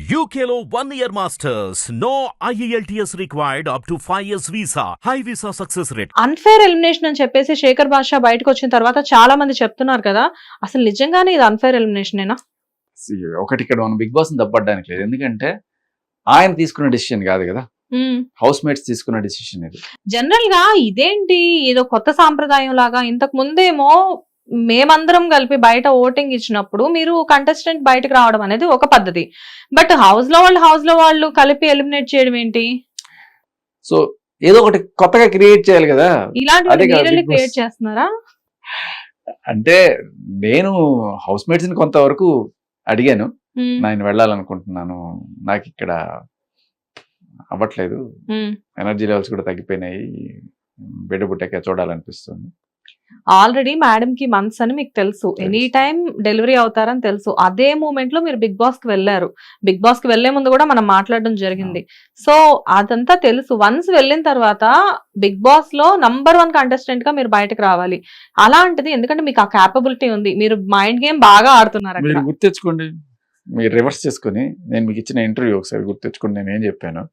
UKLO 1 year masters. No IELTS required up to 5 years visa. High visa success rate. Unfair elimination అని చెప్పేసి శేఖర్ భాషా బయటకు వచ్చిన తర్వాత చాలా మంది చెప్తున్నారు కదా, అసలు నిజంగానే ఇది అన్ఫేర్ ఎలిమినేషనేనా? ఒకటి ఇక్కడ మనం బిగ్ బాస్ తప్పడానికి లేదు, ఎందుకంటే ఆయన తీసుకున్న డిసిషన్ కాదు కదా, హౌస్ మేట్స్ తీసుకున్న డిసిషన్ ఇది. జనరల్ గా ఇదేంటి ఏదో కొత్త సాంప్రదాయం లాగా, ఇంతకు ముందేమో మేమందరం కలిపి బయట ఓటింగ్ ఇచ్చినప్పుడు మీరు కంటెస్టెంట్ బయటకు రావడం అనేది ఒక పద్ధతి, బట్ హౌస్ లో వాళ్ళు కలిపి ఎలిమినేట్ చేయడం ఏంటి? సో ఏదో ఒకటి కొత్తగా క్రియేట్ చేయాలి కదా, ఇలాంటి క్రియేట్ చేస్తున్నారా? అంటే నేను హౌస్ మేట్స్ ని కొంతవరకు అడిగాను, నేను వెళ్ళాలనుకుంటున్నాను, నాకు ఇక్కడ అవ్వట్లేదు, ఎనర్జీ లెవెల్స్ కూడా తగ్గిపోయినాయి, బిడ్డ పుట్టాక చూడాలనిపిస్తుంది. ఆల్రెడీ మేడం కి మంత్స్ అని మీకు తెలుసు, ఎనీ టైం డెలివరీ అవుతారని తెలుసు. అదే మూమెంట్ లో మీరు బిగ్ బాస్ కి వెళ్ళారు, బిగ్ బాస్ కి వెళ్లే ముందు కూడా మనం మాట్లాడడం జరిగింది. సో అదంతా తెలుసు. వన్స్ వెళ్ళిన తర్వాత బిగ్ బాస్ లో నంబర్ 1 కంటెస్టెంట్ గా మీరు బయటకు రావాలి. అలాంటిది ఎందుకంటే మీకు ఆ క్యాపబిలిటీ ఉంది, మీరు మైండ్ గేమ్ బాగా ఆడుతున్నారు. మీరు గుర్తెచ్చుకోండి, మీరు రివర్స్ చేసుకుని నేను మీకు ఇచ్చిన ఇంటర్వ్యూ ఒకసారి గుర్తెచ్చుకోండి, నేను ఏం చెప్పాను.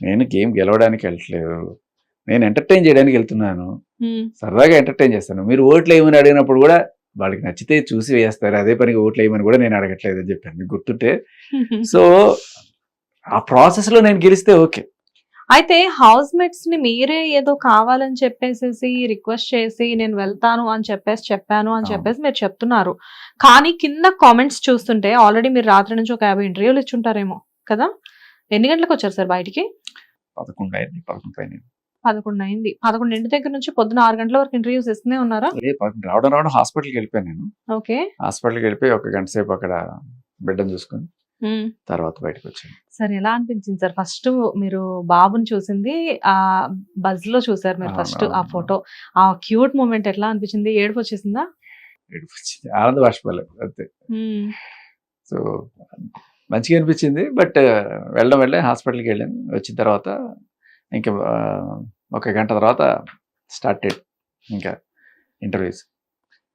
నేను గేమ్ గెలవడానికి వెళ్ళట్లేదు, నేను ఎంటర్టైన్ చేయడానికి వెళ్తున్నాను, సరదాగా ఎంటర్టైన్ చేస్తాను. మీరు ఓట్లు వేయమని అడిగినప్పుడు కూడా వాళ్ళకి నచ్చితే చూసి వేస్తారు, అదే పనికి ఓట్లు వేయమని కూడా నేను అడగట్లేదు అని చెప్పాను, మీకు గుర్తుంటే. సో ఆ ప్రాసెస్ లో నేను గెలిస్తే ఓకే. అయితే హౌస్ మేట్స్ ని మీరే ఏదో కావాలని చెప్పేసి రిక్వెస్ట్ చేసి నేను వెళ్తాను అని చెప్పాను అని చెప్పేసి మీరు చెప్తున్నారు, కానీ కింద కామెంట్స్ చూస్తుంటే ఆల్రెడీ మీరు రాత్రి నుంచి ఒక 50 ఇంటర్వ్యూలు ఇచ్చుంటారేమో కదా. ఎన్ని గంటలకు వచ్చారు సార్ బయటికి? 11 అయింది, 11 అయింది. 11 దగ్గర నుంచి పొద్దున 6 గంటల వరకు ఇంటర్వ్యూస్ ఇస్తూనే ఉన్నారా? రావడం హాస్పిటల్కి వెళ్ళిపోయాను నేను. ఓకే, హాస్పిటల్కి వెళ్ళిపోయి 1 గంట సేపు అక్కడ బిడ్డను చూసుకుని తర్వాత బయటకు వచ్చాను. సార్ ఎలా అనిపించింది సార్? ఫస్ట్ మీరు బాబుని చూసింది ఆ బజ్ లో చూసారు మీరు, ఫస్ట్ ఆ ఫోటో, ఆ క్యూట్ మూమెంట్ ఎట్లా అనిపించింది? ఏడుపు వచ్చేసిందా? ఏడుపు వచ్చింది, ఆనంద బాష్పాలు అంతే. సో మంచిగా అనిపించింది. బట్ వెళ్ళడం హాస్పిటల్కి వెళ్ళాను. వచ్చిన తర్వాత ఇంకా 1 గంట తర్వాత స్టార్టెడ్ ఇంకా ఇంటర్వ్యూస్.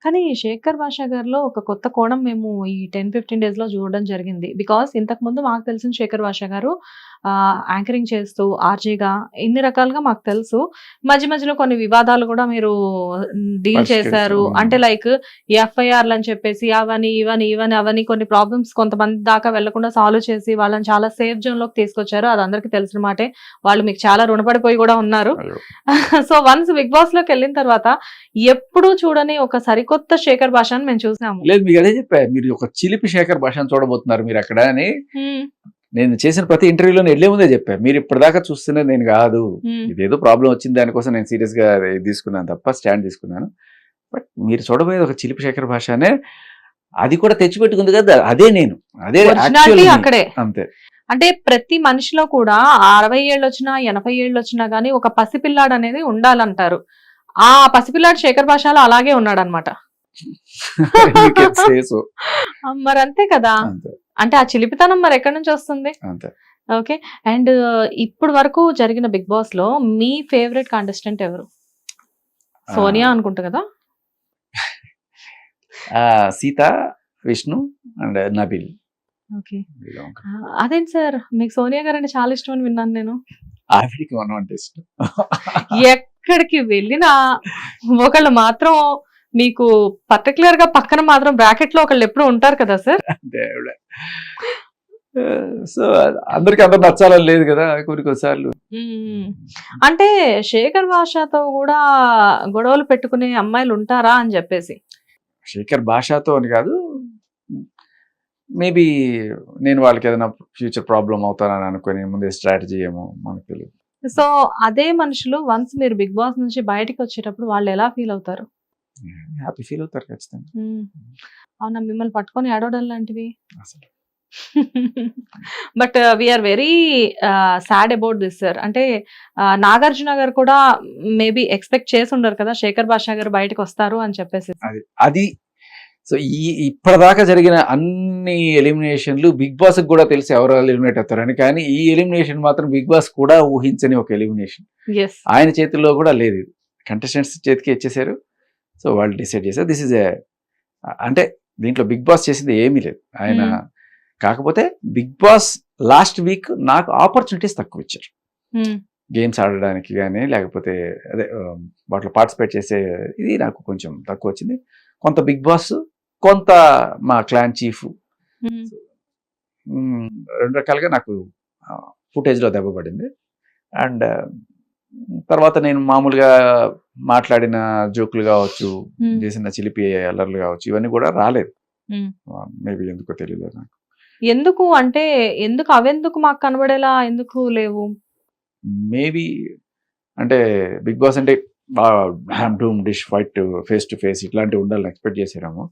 కానీ శేఖర్ భాషా గారిలో ఒక కొత్త కోణం మేము ఈ 10-15 డేస్ లో చూడడం జరిగింది. బికాస్ ఇంతకు ముందు మాకు తెలిసిన శేఖర్ భాషా గారు యాంకరింగ్ చేస్తూ ఆర్జేగా ఇన్ని రకాలుగా మాకు తెలుసు. మధ్యలో కొన్ని వివాదాలు కూడా మీరు డీల్ చేశారు. అంటే లైక్ ఎఫ్ఐఆర్లు అని చెప్పేసి అవని కొన్ని ప్రాబ్లమ్స్ కొంతమంది దాకా వెళ్లకుండా సాల్వ్ చేసి వాళ్ళని చాలా సేఫ్ జోన్ లోకి తీసుకొచ్చారు. అది అందరికి తెలిసిన మాటే. వాళ్ళు మీకు చాలా రుణపడిపోయి కూడా ఉన్నారు. సో వన్స్ బిగ్ బాస్ లోకి వెళ్ళిన తర్వాత ఎప్పుడు చూడని ఒక సరికొత్త శేఖర్ భాషను మేము చూసాము. లేదు, మీకు అదే చెప్పా, మీరు ఒక చిలిపి శేఖర్ భాషను చూడబోతున్నారు మీరు అక్కడ అని. నేను చేసిన ప్రతి ఇంటర్వ్యూలో వెళ్లే ముందే చెప్పా, మీరు ఇప్పటిదాకా చూస్తున్నది నేను కాదు, ఇదేదో ప్రాబ్లం వచ్చింది, దానికోసం నేను సీరియస్ గా తీసుకున్నాను తప్ప, స్టాండ్ తీసుకున్నాను. బట్ మీరు చూడబోయేది ఒక చిలిపి శేఖర్ భాషనే, అది కూడా తెచ్చిపెట్టుకుంది కదా, అదే నేను, అదే అక్కడే అంతే. అంటే ప్రతి మనిషిలో కూడా 60 ఏళ్ళు వచ్చినా 80 ఏళ్ళు వచ్చినా గానీ ఒక పసిపిల్లాడు అనేది ఉండాలంటారు. ఆ పసిపిల్లాడు శేఖర్ భాషలో అలాగే ఉన్నాడు అనమాట. మరి అంతే కదా, అంటే ఆ చిలిపితనం మరి ఎక్కడి నుంచి వస్తుంది? ఓకే, అండ్ ఇప్పుడు వరకు జరిగిన బిగ్ బాస్ లో మీ ఫేవరెట్ కంటెస్టెంట్ ఎవరు? సోనియా అనుకుంటా కదా. సీత, విష్ణు అండ్ నబిల్. ఓకే, అదేంటి సార్ మీకు సోనియా గారు అంటే చాలా ఇష్టం అని విన్నాను నేను. ఆవిడికి మనం అంటే ఇష్టం. ఎక్కడికి వెళ్ళినా ఒకళ్ళు మాత్రం మీకు పర్టికులర్ గా పక్కన మాత్రం బ్రాకెట్ లో ఒకళ్ళు ఎప్పుడు ఉంటారు కదా సార్. సో అందరికి అందరు నచ్చాలని లేదు కదా కొన్నిసార్లు. అంటే శేఖర్ భాషతో కూడా గొడవలు పెట్టుకునే అమ్మాయిలు ఉంటారా అని చెప్పేసి. శేఖర్ భాషతో అని కాదు, మేబీ నేను వాళ్ళకి ఏదైనా ఫ్యూచర్ ప్రాబ్లం అవుతానని అనుకుని ముందే స్ట్రాటజీ ఏమో మనకు తెలియదు. సో అదే మనుషులు వన్స్ మీరు బిగ్ బాస్ నుంచి బయటకు వచ్చేటప్పుడు వాళ్ళు ఎలా ఫీల్ అవుతారు? హ్యాపీ ఫీల్ అవుతారు ఖచ్చితంగా. అవునా, మిమ్మల్ని పట్టుకొని ఏడవడం లాంటివి? But we're very sad about this sir. అంటే నాగార్జున గారు కూడా మేబీ ఎక్స్పెక్ట్ చేసి ఉండరు కదా శేఖర్ భాషా గారు బయటకు వస్తారు అని చెప్పేసి. అది సో ఇప్పటిదాకా జరిగిన అన్ని ఎలిమినేషన్లు బిగ్ బాస్ కూడా తెలిసి ఎవరు ఎలిమినేట్ అవుతారని, కానీ ఈ ఎలిమినేషన్ మాత్రం బిగ్ బాస్ కూడా ఊహించని ఒక ఎలిమినేషన్. ఆయన చేతుల్లో కూడా లేదు, కంటెస్టెంట్స్ చేతికి ఇచ్చేసారు. సో వాళ్ళు డిసైడ్ చేశారు దిస్ ఇస్ అంటే దీంట్లో బిగ్ బాస్ చేసింది ఏమీ లేదు. ఆయన కాకపోతే బిగ్ బాస్ లాస్ట్ వీక్ నాకు ఆపర్చునిటీస్ తక్కువ ఇచ్చారు గేమ్స్ ఆడడానికి కానీ లేకపోతే అదే వాటిలో పార్టిసిపేట్ చేసే ఇది నాకు కొంచెం తక్కువ వచ్చింది. కొంత బిగ్ బాస్, కొంత మా క్లాన్ చీఫ్, రెండు రకాలుగా నాకు ఫుటేజ్లో దెబ్బ పడింది. అండ్ తర్వాత నేను మామూలుగా మాట్లాడిన జోకులు కావచ్చు, చేసిన చిలిపి అల్లర్లు కావచ్చు, ఇవన్నీ కూడా రాలేదు. మేబీ ఎందుకో తెలియలేదు నాకు. ఎందుకు అంటే అవెందుకు మాకు కనబడేలా ఎందుకు లేవు? మేబీ అంటే బిగ్ బాస్ అంటే డూమ్ డిష్ ఫైట్ ఫేస్ టు ఫేస్ ఇట్లాంటివి ఉండాలని ఎక్స్పెక్ట్ చేసాము.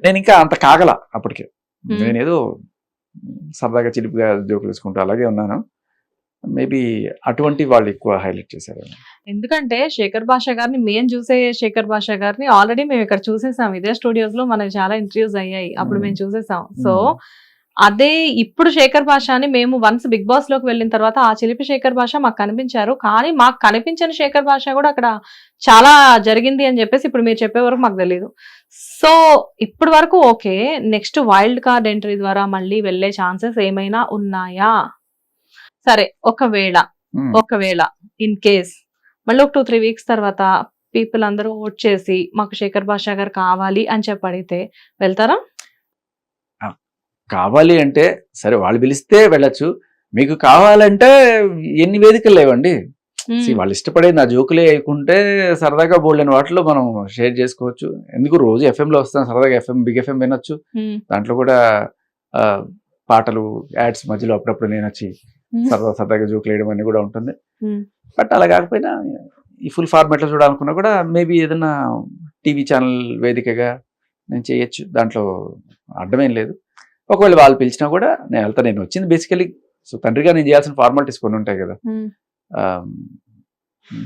నేను ఇంకా అంత కాగల అప్పటికే. నేనేదో సరదాగా చిలిపిగా జోకులు వేసుకుంటూ అలాగే ఉన్నాను. మేబీ అటువంటి వాళ్ళు ఎక్కువ హైలైట్ చేశారు. ఎందుకంటే శేఖర్ భాష గారిని మేము చూసే శేఖర్ భాష గారిని ఆల్రెడీ మేము ఇక్కడ చూసేసాం. ఇదే స్టూడియోస్ లో మనకి చాలా ఇంటర్వ్యూస్ అయ్యాయి, అప్పుడు మేము చూసేసాం. సో అదే ఇప్పుడు శేఖర్ భాష అని మేము వన్స్ బిగ్ బాస్ లోకి వెళ్ళిన తర్వాత ఆ చిలిపి శేఖర్ భాష మాకు కనిపించారు. కానీ మాకు కనిపించిన శేఖర్ భాష కూడా అక్కడ చాలా జరిగింది అని చెప్పేసి ఇప్పుడు మీరు చెప్పే వరకు మాకు తెలియదు. సో ఇప్పటి వరకు okay, next wild card entry ద్వారా మళ్ళీ వెళ్ళే ఛాన్సెస్ ఏమైనా ఉన్నాయా? సరే, ఒకవేళ ఇన్ కేస్ మళ్ళీ ఒక 2-3 వీక్స్ తర్వాత పీపుల్ అందరూ ఓట్ చేసి మాకు శేఖర్ భాష గారు కావాలి అని చెప్పి అడిగితే వెళ్తారా? కావాలి అంటే సరే, వాళ్ళు పిలిస్తే వెళ్ళచ్చు. మీకు కావాలంటే ఎన్ని వేదికలు లేవండి. వాళ్ళు ఇష్టపడే నా జోకులే వేయకుంటే సరదాగా బోల్డెన్ వాటిలో మనం షేర్ చేసుకోవచ్చు. ఎందుకు రోజు FM లో వస్తాం, సరదాగా బిగ్ FM వినొచ్చు. దాంట్లో కూడా పాటలు యాడ్స్ మధ్యలో అప్పుడప్పుడు నేను వచ్చి సరదాగా జోకులు వేయడం అన్ని కూడా ఉంటుంది. బట్ అలా కాకపోయినా ఈ ఫుల్ ఫార్మాట్ లో చూడాలనుకున్నా కూడా మేబీ ఏదైనా టీవీ ఛానల్ వేదికగా నేను చేయొచ్చు. దాంట్లో అడ్డమేం లేదు. ఒకవేళ వాళ్ళు పిలిచినా కూడా నేను వెళ్తాను. నేను వచ్చింది బేసికలీ సో తండ్రిగా నేను చేయాల్సిన ఫార్మాలిటీస్ కొన్ని ఉంటాయి కదా.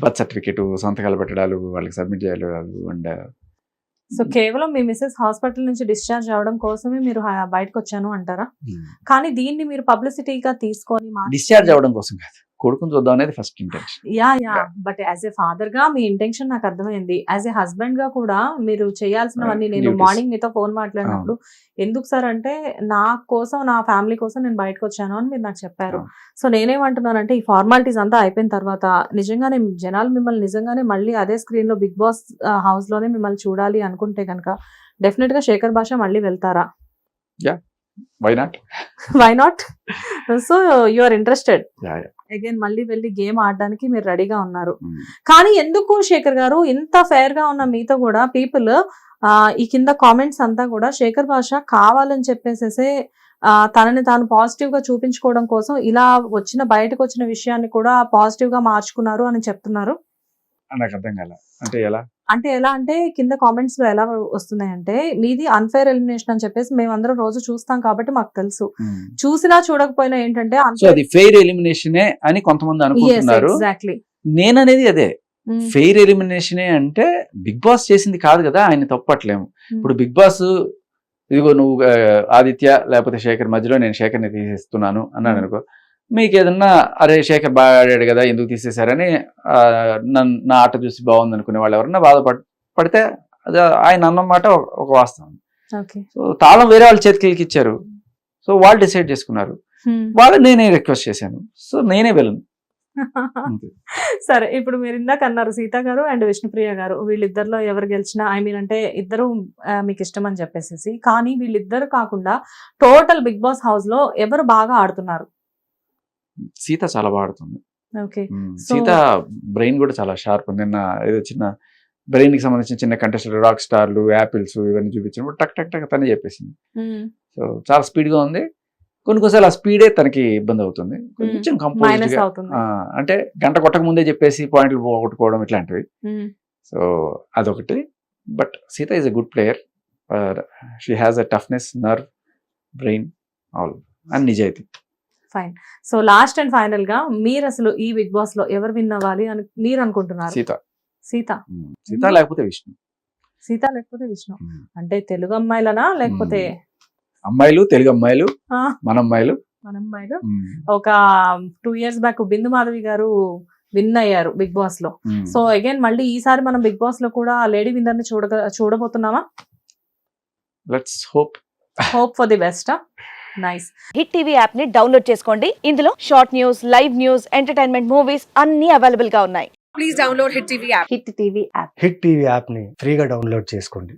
బర్త్ సర్టిఫికేట్, సంతకాలు పెట్టడాలు, వాళ్ళకి సబ్మిట్ చేయాలి. అండ్ సో కేవలం మీ మిస్సెస్ హాస్పిటల్ నుంచి డిశ్చార్జ్ అవడం కోసమే మీరు బయటకు వచ్చాను అంటారా? కానీ దీన్ని మీరు పబ్లిసిటీగా తీసుకొని డిశ్చార్జ్ అవడం కోసం కాదు, కొడుకుని చూద్దాం అనేది first intention. But as a father గా మీ ఇంటెన్షన్ నాకు అర్థమైంది. యాజ్ ఏ హస్బెండ్ గా కూడా మీరు చేయాల్సినవన్నీ నేను మార్నింగ్ మీతో ఫోన్ మాట్లాడినప్పుడు ఎందుకు సార్ అంటే నా కోసం, నా ఫ్యామిలీ కోసం నేను బయటకు వచ్చాను అని మీరు నాకు చెప్పారు. సో నేనేమంటున్నానంటే ఈ ఫార్మాలిటీస్ అంతా అయిపోయిన తర్వాత నిజంగానే జనాలు మిమ్మల్ని నిజంగానే మళ్ళీ అదే స్క్రీన్ లో బిగ్ బాస్ హౌస్ లోనే మిమ్మల్ని చూడాలి అనుకుంటే కనుక డెఫినెట్ గా శేఖర్ భాష మళ్ళీ వెళ్తారా? Why not? So you are interested again మళ్ళీ వెళ్ళి గేమ్ ఆడడానికి మీరు రెడీగా ఉన్నారు. కానీ ఎందుకు శేఖర్ గారు ఇంత ఫెయిర్ గా ఉన్న మీతో కూడా పీపుల్ ఈ కింద కామెంట్స్ అంతా కూడా శేఖర్ భాష కావాలని చెప్పేసేసే తనని తాను పాజిటివ్ గా చూపించుకోవడం కోసం ఇలా బయటకు వచ్చిన విషయాన్ని కూడా పాజిటివ్ గా మార్చుకున్నారు అని చెప్తున్నారు? నాకు అర్థం కాల. అంటే ఎలా అంటే కింద కామెంట్స్ లో ఎలా వస్తున్నాయంటే మీది అన్ఫేర్ ఎలిమినేషన్ అని చెప్పేసి మేమందరం రోజు చూస్తాం కాబట్టి మాకు తెలుసు. చూసినా చూడకపోయినా ఏంటంటే అది ఫెయిర్ ఎలిమినేషనే అని కొంతమంది అనుకుంటున్నారు. ఎగ్జాక్ట్లీ నేననేది అదే, ఫెయిర్ ఎలిమినేషనే అంటే బిగ్ బాస్ చేసింది కాదు కదా, ఆయన తప్పట్లేము. ఇప్పుడు బిగ్ బాస్ ఇదిగో నువ్వు ఆదిత్య లేకపోతే శేఖర్ మధ్యలో నేను శేఖర్ని తీసేస్తున్నాను అన్నాను అనుకో, మీకు ఏదన్నా అరే శేఖర్ బాగా ఆడాడు కదా ఎందుకు తీసేశారని నా ఆట చూసి బాగుంది అనుకునే వాళ్ళు ఎవరన్నా బాధపడితే అది ఆయన అన్నమాట ఒక వాస్తవం. సో తాళం వేరే వాళ్ళ చేతికి ఇచ్చారు, సో వాళ్ళు డిసైడ్ చేసుకున్నారు. వాళ్ళు నేనే రిక్వెస్ట్ చేశాను, సో నేనే వెళ్ళను. సరే, ఇప్పుడు మీరు ఇందాక అన్నారు సీత గారు అండ్ విష్ణుప్రియ గారు, వీళ్ళిద్దరిలో ఎవరు గెలిచినా అంటే ఇద్దరు మీకు ఇష్టం అని చెప్పేసి, కానీ వీళ్ళిద్దరు కాకుండా టోటల్ బిగ్ బాస్ హౌస్ లో ఎవరు బాగా ఆడుతున్నారు? సీత చాలా బాగా ఆడుతుంది. సీత బ్రెయిన్ కూడా చాలా షార్ప్. నిన్న ఏదో చిన్న బ్రెయిన్ కి సంబంధించిన చిన్న కంటెస్టెంట్ రాక్ స్టార్లు, యాపిల్స్ ఇవన్నీ చూపించినప్పుడు టక్ టక్ టక్ తనే చెప్పేసింది. సో చాలా స్పీడ్ గా ఉంది. కొన్నిసార్లు ఆ స్పీడే తనకి ఇబ్బంది అవుతుంది. కొంచెం కంపోజ్ అంటే గంట కొట్టక ముందే చెప్పేసి పాయింట్లు పోగొట్టుకోవడం ఇట్లాంటివి. సో అదొకటి. But Sita is a good player. She has a toughness, nerve, brain, all and నిజాయితీ. Fine. So last and final గా మీరు అసలు ఈ బిగ్ బాస్ లో ఎవరు విన్ అవ్వాలి అని మీరు అనుకుంటున్నారు? సీత లేకపోతే విష్ణు. సీత లేకపోతే విష్ణు అంటే తెలుగు అమ్మాయిలనా లేకపోతే అమ్మాయిలు, తెలుగు అమ్మాయిలు, మన అమ్మాయిలు. ఒక 2 years బ్యాక్ బిందు మాధవి గారు విన్ అయ్యారు బిగ్ బాస్ లో. సో అగైన్ మళ్ళీ ఈసారి మనం బిగ్ బాస్ లో కూడా లేడీ విన్నర్ ని చూడబోతున్నామా? Let's hope for the best. Nice. Hit TV app ని డౌన్లోడ్ చేసుకోండి. ఇందులో short news, live news, entertainment movies అన్ని అవైలబుల్ గా ఉన్నాయి. Please download Hit TV app. Hit TV app. Hit TV యాప్ని ఫ్రీగా డౌన్లోడ్ చేసుకోండి.